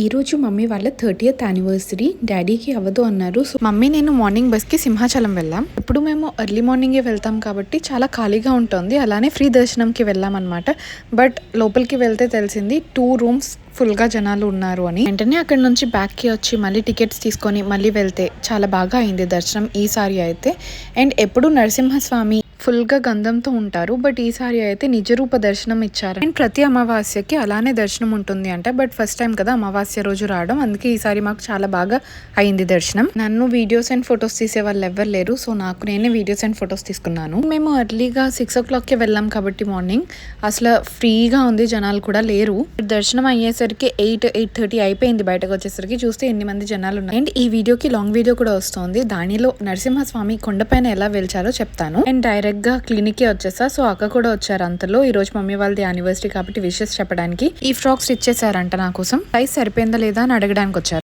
ఈరోజు మమ్మీ వాళ్ళ 30th anniversary. డాడీకి అవ్వదు అన్నారు. సో మమ్మీ నేను మార్నింగ్ బస్కి సింహాచలం వెళ్ళాం. ఇప్పుడు మేము ఎర్లీ మార్నింగే వెళ్తాం కాబట్టి చాలా ఖాళీగా ఉంటుంది. అలానే ఫ్రీ దర్శనంకి వెళ్ళాం అనమాట. బట్ లోపలికి వెళ్తే తెలిసింది 2 రూమ్స్ ఫుల్గా జనాలు ఉన్నారు అని. వెంటనే అక్కడ నుంచి బ్యాక్కి వచ్చి మళ్ళీ టికెట్స్ తీసుకొని మళ్ళీ వెళ్తే చాలా బాగా అయింది దర్శనం ఈసారి అయితే. అండ్ ఎప్పుడు నరసింహస్వామి ఫుల్గా గంధంతో ఉంటారు, బట్ ఈసారి అయితే నిజరూప దర్శనం ఇచ్చారు. అండ్ ప్రతి అమావాస్యకి అలానే దర్శనం ఉంటుంది అంట. బట్ ఫస్ట్ టైం కదా అమావాస్య రోజు రావడం, అందుకే ఈసారి మాకు చాలా బాగా అయింది దర్శనం. నన్ను వీడియోస్ అండ్ ఫొటోస్ తీసే వాళ్ళు ఎవరు లేరు, సో నాకు నేనే వీడియోస్ అండ్ ఫొటోస్ తీసుకున్నాను. మేము ఎర్లీగా 6 o'clockకి వెళ్ళాం కాబట్టి మార్నింగ్ అసలు ఫ్రీగా ఉంది, జనాలు కూడా లేరు. దర్శనం అయ్యేసరికి 8-8:30 అయిపోయింది. బయటకు వచ్చేసరికి చూస్తే ఎన్ని మంది జనాలు ఉన్నారు. అండ్ ఈ వీడియోకి లాంగ్ వీడియో కూడా వస్తుంది. దానిలో నరసింహస్వామి కొండపైన ఎలా వెళ్చారో చెప్తాను. అండ్ డైరెక్ట్ గా క్లినిక్ కి వచ్చేసా. సో అక్క కూడా వచ్చారు అంతలో. ఈ రోజు మమ్మీ వాళ్ళది యానివర్సరీ కాబట్టి విషెస్ చెప్పడానికి ఈ ఫ్రాక్ స్టిచ్ చేశారంట నా కోసం. సైజ్ సరిపోయిందా లేదా అని అడగడానికి వచ్చారు.